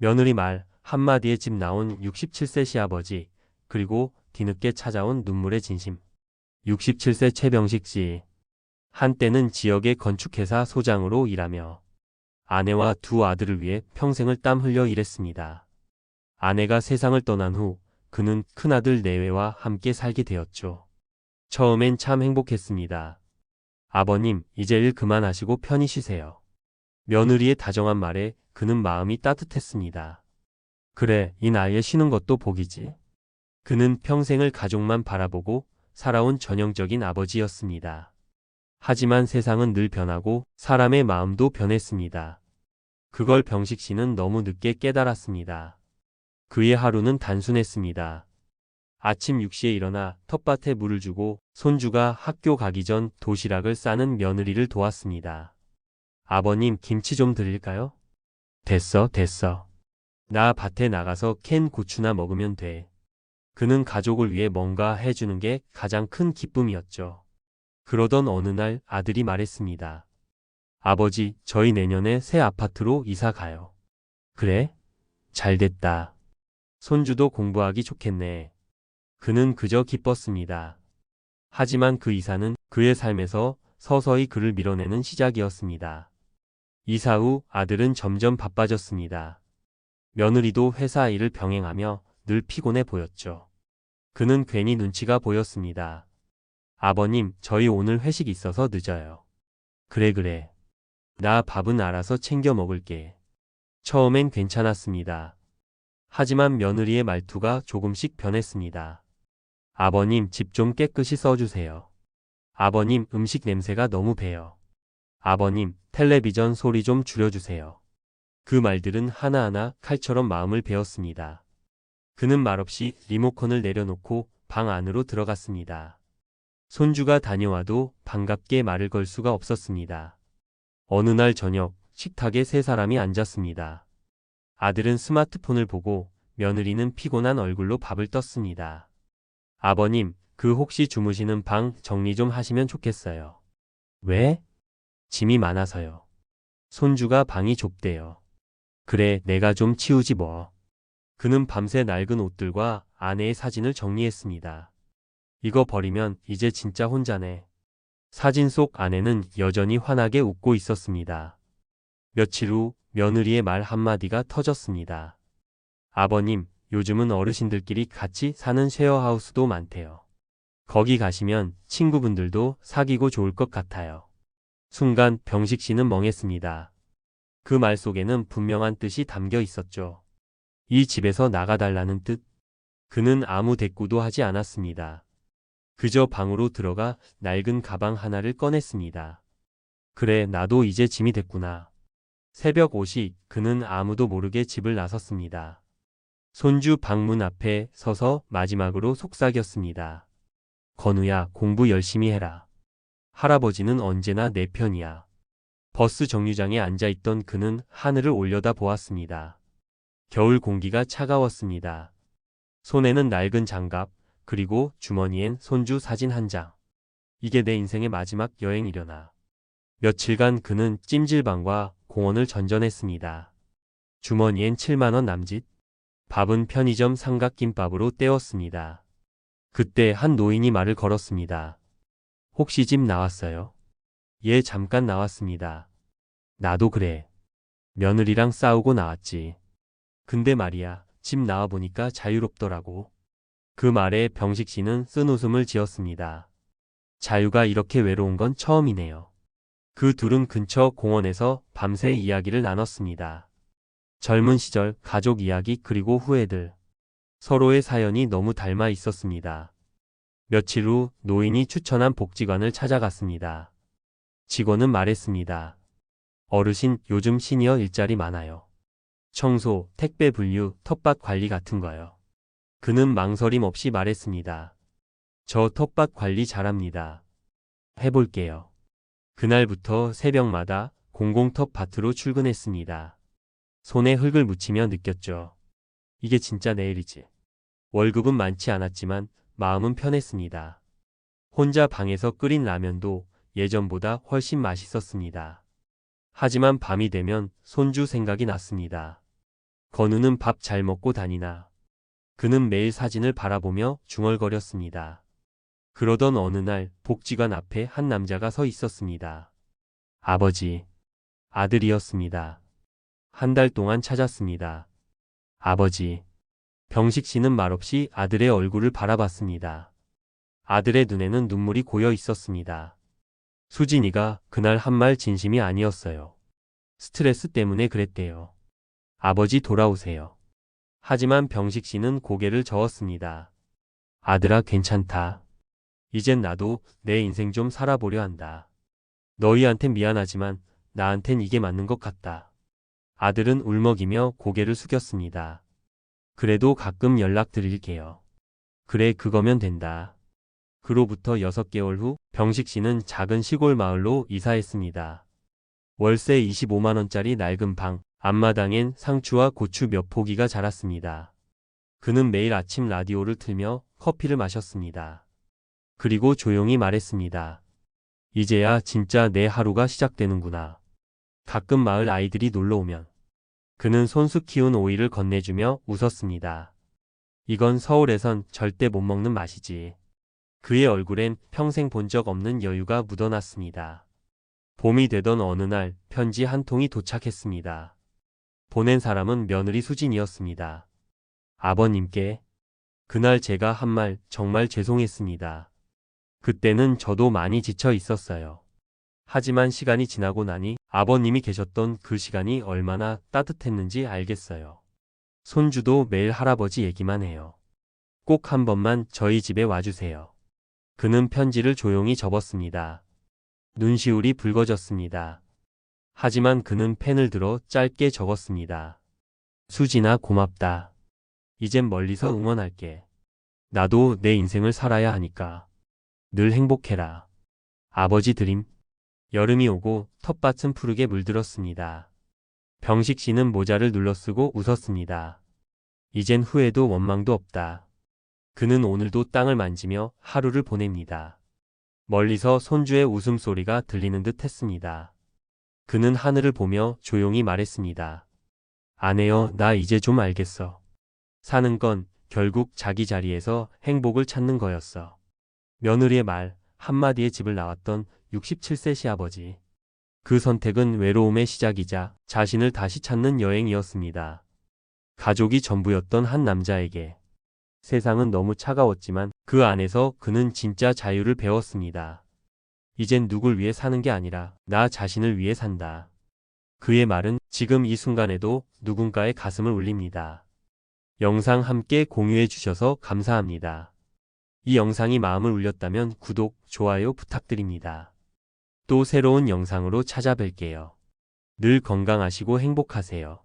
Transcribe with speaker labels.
Speaker 1: 며느리 말 한마디에 집 나온 67세 시아버지, 그리고 뒤늦게 찾아온 눈물의 진심. 67세 최병식 씨. 한때는 지역의 건축회사 소장으로 일하며 아내와 두 아들을 위해 평생을 땀 흘려 일했습니다. 아내가 세상을 떠난 후 그는 큰아들 내외와 함께 살게 되었죠. 처음엔 참 행복했습니다. 아버님, 이제 일 그만하시고 편히 쉬세요. 며느리의 다정한 말에 그는 마음이 따뜻했습니다. 그래, 이 나이에 쉬는 것도 복이지. 그는 평생을 가족만 바라보고 살아온 전형적인 아버지였습니다. 하지만 세상은 늘 변하고 사람의 마음도 변했습니다. 그걸 병식 씨는 너무 늦게 깨달았습니다. 그의 하루는 단순했습니다. 아침 6시에 일어나 텃밭에 물을 주고 손주가 학교 가기 전 도시락을 싸는 며느리를 도왔습니다. 아버님, 김치 좀 드릴까요? 됐어, 됐어. 나 밭에 나가서 캔 고추나 먹으면 돼. 그는 가족을 위해 뭔가 해주는 게 가장 큰 기쁨이었죠. 그러던 어느 날 아들이 말했습니다. 아버지, 저희 내년에 새 아파트로 이사 가요. 그래? 잘 됐다. 손주도 공부하기 좋겠네. 그는 그저 기뻤습니다. 하지만 그 이사는 그의 삶에서 서서히 그를 밀어내는 시작이었습니다. 이사 후 아들은 점점 바빠졌습니다. 며느리도 회사 일을 병행하며 늘 피곤해 보였죠. 그는 괜히 눈치가 보였습니다. 아버님, 저희 오늘 회식 있어서 늦어요. 그래, 그래. 나 밥은 알아서 챙겨 먹을게. 처음엔 괜찮았습니다. 하지만 며느리의 말투가 조금씩 변했습니다. 아버님, 집 좀 깨끗이 써주세요. 아버님, 음식 냄새가 너무 배요. 아버님, 텔레비전 소리 좀 줄여주세요. 그 말들은 하나하나 칼처럼 마음을 베었습니다. 그는 말없이 리모컨을 내려놓고 방 안으로 들어갔습니다. 손주가 다녀와도 반갑게 말을 걸 수가 없었습니다. 어느 날 저녁, 식탁에 세 사람이 앉았습니다. 아들은 스마트폰을 보고 며느리는 피곤한 얼굴로 밥을 떴습니다. 아버님, 그 혹시 주무시는 방 정리 좀 하시면 좋겠어요. 왜? 짐이 많아서요. 손주가 방이 좁대요. 그래, 내가 좀 치우지 뭐. 그는 밤새 낡은 옷들과 아내의 사진을 정리했습니다. 이거 버리면 이제 진짜 혼자네. 사진 속 아내는 여전히 환하게 웃고 있었습니다. 며칠 후 며느리의 말 한마디가 터졌습니다. 아버님, 요즘은 어르신들끼리 같이 사는 쉐어하우스도 많대요. 거기 가시면 친구분들도 사귀고 좋을 것 같아요. 순간 병식 씨는 멍했습니다. 그 말 속에는 분명한 뜻이 담겨 있었죠. 이 집에서 나가달라는 뜻. 그는 아무 대꾸도 하지 않았습니다. 그저 방으로 들어가 낡은 가방 하나를 꺼냈습니다. 그래, 나도 이제 짐이 됐구나. 새벽 5시 그는 아무도 모르게 집을 나섰습니다. 손주 방문 앞에 서서 마지막으로 속삭였습니다. 건우야, 공부 열심히 해라. 할아버지는 언제나 내 편이야. 버스 정류장에 앉아있던 그는 하늘을 올려다 보았습니다. 겨울 공기가 차가웠습니다. 손에는 낡은 장갑, 그리고 주머니엔 손주 사진 한 장. 이게 내 인생의 마지막 여행이려나. 며칠간 그는 찜질방과 공원을 전전했습니다. 주머니엔 7만 원 남짓. 밥은 편의점 삼각김밥으로 때웠습니다. 그때 한 노인이 말을 걸었습니다. 혹시 집 나왔어요? 예, 잠깐 나왔습니다. 나도 그래. 며느리랑 싸우고 나왔지. 근데 말이야, 집 나와보니까 자유롭더라고. 그 말에 병식 씨는 쓴 웃음을 지었습니다. 자유가 이렇게 외로운 건 처음이네요. 그 둘은 근처 공원에서 밤새 이야기를 나눴습니다. 젊은 시절, 가족 이야기, 그리고 후회들. 서로의 사연이 너무 닮아 있었습니다. 며칠 후 노인이 추천한 복지관을 찾아갔습니다. 직원은 말했습니다. 어르신, 요즘 시니어 일자리 많아요. 청소, 택배 분류, 텃밭 관리 같은 거요. 그는 망설임 없이 말했습니다. 저 텃밭 관리 잘합니다. 해볼게요. 그날부터 새벽마다 공공텃밭으로 출근했습니다. 손에 흙을 묻히며 느꼈죠. 이게 진짜 내 일이지. 월급은 많지 않았지만 마음은 편했습니다. 혼자 방에서 끓인 라면도 예전보다 훨씬 맛있었습니다. 하지만 밤이 되면 손주 생각이 났습니다. 건우는 밥 잘 먹고 다니나. 그는 매일 사진을 바라보며 중얼거렸습니다. 그러던 어느 날 복지관 앞에 한 남자가 서 있었습니다. 아버지. 아들이었습니다. 한 달 동안 찾았습니다. 아버지. 병식 씨는 말없이 아들의 얼굴을 바라봤습니다. 아들의 눈에는 눈물이 고여 있었습니다. 수진이가 그날 한 말 진심이 아니었어요. 스트레스 때문에 그랬대요. 아버지 돌아오세요. 하지만 병식 씨는 고개를 저었습니다. 아들아 괜찮다. 이젠 나도 내 인생 좀 살아보려 한다. 너희한텐 미안하지만 나한텐 이게 맞는 것 같다. 아들은 울먹이며 고개를 숙였습니다. 그래도 가끔 연락드릴게요. 그래 그거면 된다. 그로부터 6개월 후 병식 씨는 작은 시골 마을로 이사했습니다. 월세 25만 원짜리 낡은 방, 앞마당엔 상추와 고추 몇 포기가 자랐습니다. 그는 매일 아침 라디오를 틀며 커피를 마셨습니다. 그리고 조용히 말했습니다. 이제야 진짜 내 하루가 시작되는구나. 가끔 마을 아이들이 놀러 오면 그는 손수 키운 오이를 건네주며 웃었습니다. 이건 서울에선 절대 못 먹는 맛이지. 그의 얼굴엔 평생 본 적 없는 여유가 묻어났습니다. 봄이 되던 어느 날 편지 한 통이 도착했습니다. 보낸 사람은 며느리 수진이었습니다. 아버님께 그날 제가 한 말 정말 죄송했습니다. 그때는 저도 많이 지쳐 있었어요. 하지만 시간이 지나고 나니 아버님이 계셨던 그 시간이 얼마나 따뜻했는지 알겠어요. 손주도 매일 할아버지 얘기만 해요. 꼭 한 번만 저희 집에 와주세요. 그는 편지를 조용히 접었습니다. 눈시울이 붉어졌습니다. 하지만 그는 펜을 들어 짧게 적었습니다. 수진아 고맙다. 이젠 멀리서 응원할게. 나도 내 인생을 살아야 하니까. 늘 행복해라. 아버지 드림. 여름이 오고 텃밭은 푸르게 물들었습니다. 병식 씨는 모자를 눌러쓰고 웃었습니다. 이젠 후회도 원망도 없다. 그는 오늘도 땅을 만지며 하루를 보냅니다. 멀리서 손주의 웃음소리가 들리는 듯 했습니다. 그는 하늘을 보며 조용히 말했습니다. 아내여, 나 이제 좀 알겠어. 사는 건 결국 자기 자리에서 행복을 찾는 거였어. 며느리의 말 한마디에 집을 나왔던 67세 시아버지. 그 선택은 외로움의 시작이자 자신을 다시 찾는 여행이었습니다. 가족이 전부였던 한 남자에게. 세상은 너무 차가웠지만 그 안에서 그는 진짜 자유를 배웠습니다. 이젠 누굴 위해 사는 게 아니라 나 자신을 위해 산다. 그의 말은 지금 이 순간에도 누군가의 가슴을 울립니다. 영상 함께 공유해 주셔서 감사합니다. 이 영상이 마음을 울렸다면 구독, 좋아요 부탁드립니다. 또 새로운 영상으로 찾아뵐게요. 늘 건강하시고 행복하세요.